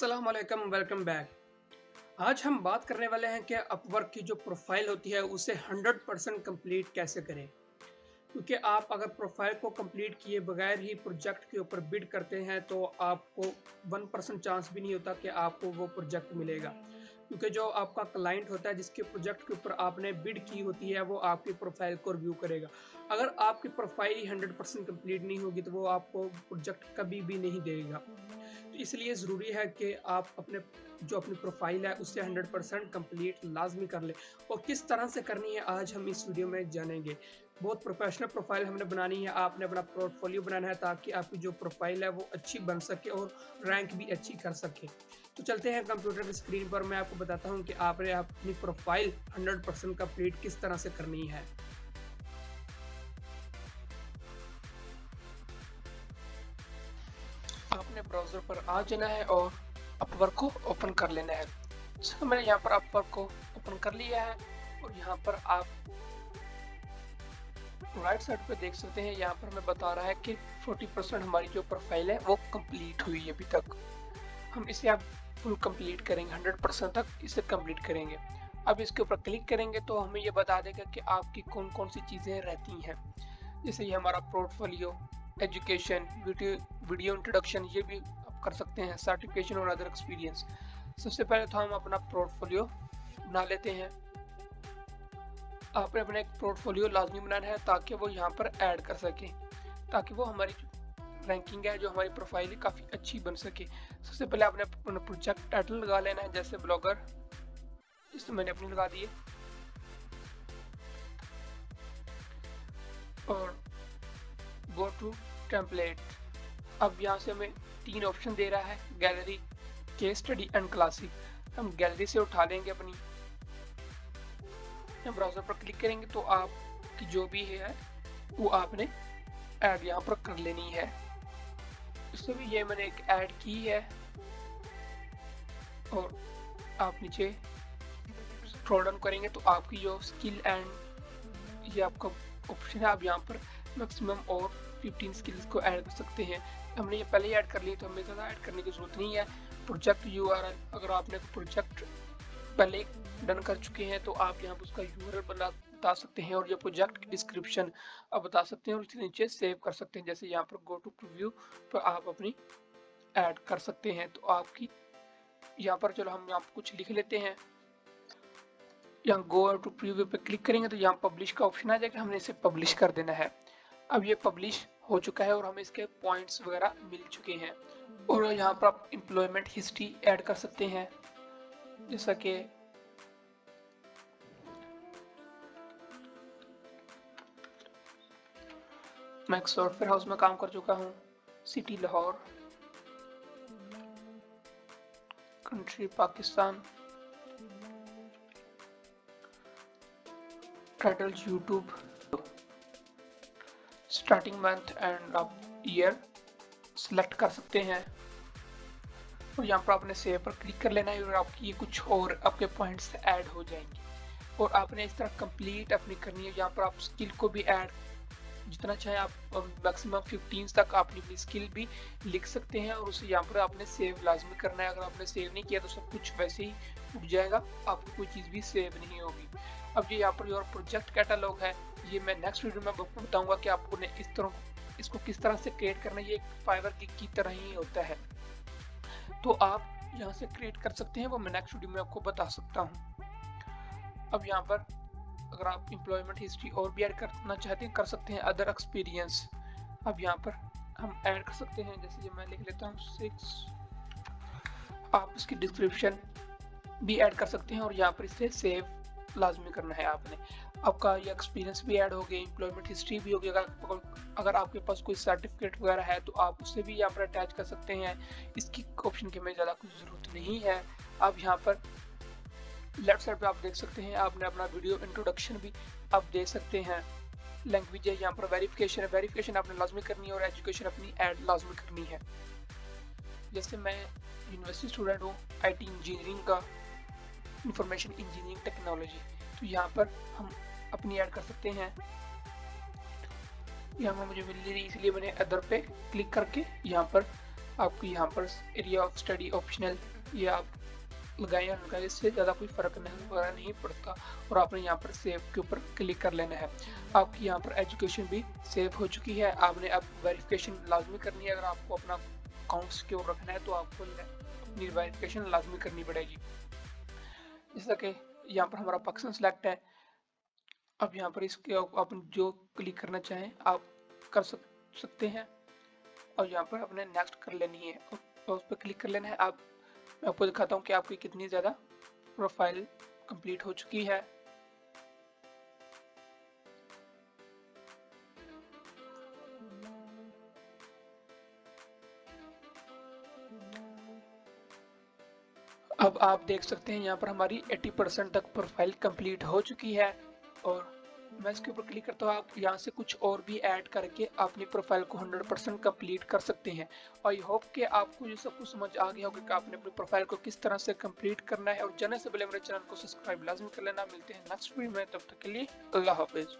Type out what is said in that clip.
अस्सलाम वालेकुम, welcome back. आज हम बात करने वाले हैं कि अपवर्क की जो प्रोफ़ाइल होती है उसे 100% कंप्लीट कैसे करें। क्योंकि आप अगर प्रोफ़ाइल को कंप्लीट किए बगैर ही प्रोजेक्ट के ऊपर बिड करते हैं तो आपको 1% चांस भी नहीं होता कि आपको वो प्रोजेक्ट मिलेगा। क्योंकि जो आपका क्लाइंट होता है जिसके प्रोजेक्ट के ऊपर आपने बिड की होती है वो आपकी प्रोफ़ाइल को रिव्यू करेगा। अगर आपकी प्रोफ़ाइल ही 100% कंप्लीट नहीं होगी तो वो आपको प्रोजेक्ट कभी भी नहीं देगा। तो इसलिए ज़रूरी है कि आप अपनी प्रोफ़ाइल है उससे 100% कंप्लीट लाज़मी कर लें और किस तरह से करनी है आज हम इस वीडियो में जानेंगे। बहुत प्रोफ़ेशनल प्रोफ़ाइल हमने बनानी है, आपने अपना पोर्टफ़ोलियो बनाना है ताकि आपकी जो प्रोफ़ाइल है वो अच्छी बन सके और रैंक भी अच्छी कर सके। तो चलते हैं कंप्यूटर की स्क्रीन पर मैं आपको बताता हूँ कि आपने अपनी प्रोफ़ाइल 100% कंप्लीट किस तरह से करनी है। आपने ब्राउज़र पर आ जाना है और अपवर्क को ओपन कर लेना है। सो मैंने यहाँ पर अपवर्क को ओपन कर लिया है और यहाँ पर आप राइट साइड पे देख सकते हैं, यहाँ पर हमें बता रहा है कि 40% हमारी जो प्रोफाइल है वो कंप्लीट हुई है अभी तक। हम इसे अब फुल कंप्लीट करेंगे, 100% तक इसे कंप्लीट करेंगे। अब इसके ऊपर क्लिक करेंगे तो हमें ये बता देगा कि आपकी कौन-कौन सी चीज़ें रहती हैं। जैसे ये हमारा पोर्टफोलियो, एजुकेशन, वीडियो इंट्रोडक्शन ये भी आप कर सकते हैं, सर्टिफिकेशन और अदर एक्सपीरियंस। सबसे पहले तो हम अपना पोर्टफोलियो बना लेते हैं। आपने अपना एक पोर्टफोलियो लाज़मी बनाना है ताकि वो यहाँ पर ऐड कर सकें, ताकि वो हमारी रैंकिंग है, जो हमारी प्रोफाइल है काफ़ी अच्छी बन सके। सबसे पहले आपने अपना प्रोजेक्ट टाइटल लगा लेना है, जैसे ब्लॉगर, इसमें मैंने अपनी लगा दी है। और गो टू टेम्पलेट, अब यहाँ से हमें 3 ऑप्शन दे रहा है, gallery, case study and classic. हम गैलरी से उठा लेंगे अपनी, ब्राउज़र पर क्लिक करेंगे तो आपकी जो भी है वो आपने ऐड यहाँ पर कर लेनी है। इससे भी ये मैंने एक ऐड की है और आप नीचे स्क्रॉल डाउन करेंगे तो आपकी जो स्किल एंड ये आपका ऑप्शन है, आप यहाँ पर मैक्सिमम और 15 स्किल्स को ऐड कर सकते हैं। हमने ये पहले ही ऐड कर ली तो हमें ज़्यादा ऐड करने की ज़रूरत नहीं है। प्रोजेक्ट यूआरएल, अगर आपने प्रोजेक्ट पहले डन कर चुके हैं तो आप यहाँ पर उसका यूआरएल बता सकते हैं और ये प्रोजेक्ट की डिस्क्रिप्शन आप बता सकते हैं और उसके नीचे सेव कर सकते हैं। जैसे यहाँ पर गो टू प्रीव्यू पर आप अपनी ऐड कर सकते हैं। तो आपकी यहाँ पर चलो हम यहाँ पर कुछ लिख लेते हैं। यहाँ गो टू प्रीव्यू पे क्लिक करेंगे तो यहाँ पब्लिश का ऑप्शन आ जाएगा, हमने इसे पब्लिश कर देना है। अब ये पब्लिश हो चुका है और हमें इसके पॉइंट्स वगैरह मिल चुके हैं। और यहाँ पर आप एम्प्लॉयमेंट हिस्ट्री ऐड कर सकते हैं, जैसा कि मैं एक सॉफ्टवेयर हाउस में काम कर चुका हूँ, city Lahore, country Pakistan, title YouTube, starting month and आप ईयर सेलेक्ट कर सकते हैं और यहाँ पर आपने सेव पर क्लिक कर लेना है और आपकी ये कुछ और आपके पॉइंट्स ऐड हो जाएंगे। और आपने इस तरह कंप्लीट अपनी करनी है। यहाँ पर आप स्किल को भी ऐड जितना चाहे आप मैक्सिमम 15 तक आप अपनी स्किल भी लिख सकते हैं और उसे यहाँ पर आपने सेव लाजमी करना है। अगर आपने सेव नहीं किया तो सब कुछ वैसे ही उठ जाएगा, आपकी कोई चीज़ भी सेव नहीं होगी। अब ये यहाँ पर जो प्रोजेक्ट कैटलॉग है, ये मैं नेक्स्ट वीडियो में आपको बताऊंगा कि आपको इसको किस तरह से क्रिएट करना है। ये एक फाइवर की तरह ही होता है, तो आप यहाँ से क्रिएट कर सकते हैं, वो मैं नेक्स्ट वीडियो में आपको बता सकता हूँ। अब यहाँ पर अगर आप एम्प्लॉयमेंट हिस्ट्री और भी ऐड करना चाहते हैं कर सकते हैं, अदर एक्सपीरियंस अब यहाँ पर हम ऐड कर सकते हैं। जैसे ये मैं लिख लेता हूँ 6, आप इसकी डिस्क्रिप्शन भी ऐड कर सकते हैं और यहाँ पर इसे सेव लाजमी करना है आपने। आपका ये एक्सपीरियंस भी ऐड हो गया, एम्प्लॉयमेंट हिस्ट्री भी होगी। अगर आपके पास कोई सर्टिफिकेट वगैरह है तो आप उससे भी यहाँ पर अटैच कर सकते हैं। इसकी ऑप्शन की हमें ज़्यादा कुछ ज़रूरत नहीं है। अब यहाँ पर लेफ्ट साइड पे आप देख सकते हैं, आपने अपना वीडियो इंट्रोडक्शन भी आप दे सकते हैं। लैंग्वेज है, यहाँ पर वेरिफिकेशन है, वेरिफिकेशन आपने लाजमी करनी है और एजुकेशन अपनी ऐड लाजमी करनी है। जैसे मैं यूनिवर्सिटी स्टूडेंट हूँ, आईटी इंजीनियरिंग का, इंफॉर्मेशन इंजीनियरिंग टेक्नोलॉजी, तो यहाँ पर हम अपनी ऐड कर सकते हैं। यहाँ पर मुझे मिल नहीं रही इसलिए मैंने अदर पे क्लिक करके यहाँ पर आपको यहाँ पर एरिया ऑफ स्टडी ऑप्शनल ये आप लगाएं या लगाएं, इससे ज़्यादा कोई फ़र्क नहीं पड़ता। और आपने यहाँ पर सेव के ऊपर क्लिक कर लेना है। आपकी यहाँ पर एजुकेशन भी सेव हो चुकी है। आपने अब वेरिफिकेशन लाजमी करनी है। अगर आपको अपना अकाउंट सिक्योर रखना है तो आपको अपनी वेरिफिकेशन लाजमी करनी पड़ेगी। जैसा कि यहाँ पर हमारा पाकिस्तान सेलेक्ट है। अब यहाँ पर इसके आप जो क्लिक करना चाहें आप कर सकते हैं और यहाँ पर आपने नेक्स्ट कर लेनी है और उस पर क्लिक कर लेना है। आप मैं आपको दिखाता हूँ कि आपकी कितनी ज़्यादा प्रोफाइल कंप्लीट हो चुकी है। अब आप देख सकते हैं यहाँ पर हमारी 80% तक प्रोफाइल कंप्लीट हो चुकी है और मैं इसके ऊपर क्लिक करता हूँ। आप यहाँ से कुछ और भी ऐड करके अपनी प्रोफाइल को 100% कंप्लीट कर सकते हैं। आई होप कि आपको ये सब कुछ समझ आ गया होगा कि आपने अपनी प्रोफाइल को किस तरह से कंप्लीट करना है। और जाने से पहले मेरे चैनल को सब्सक्राइब लाजमी कर लेना। मिलते हैं नेक्स्ट वीडियो में, तब तक के लिए अल्लाह हाफिज।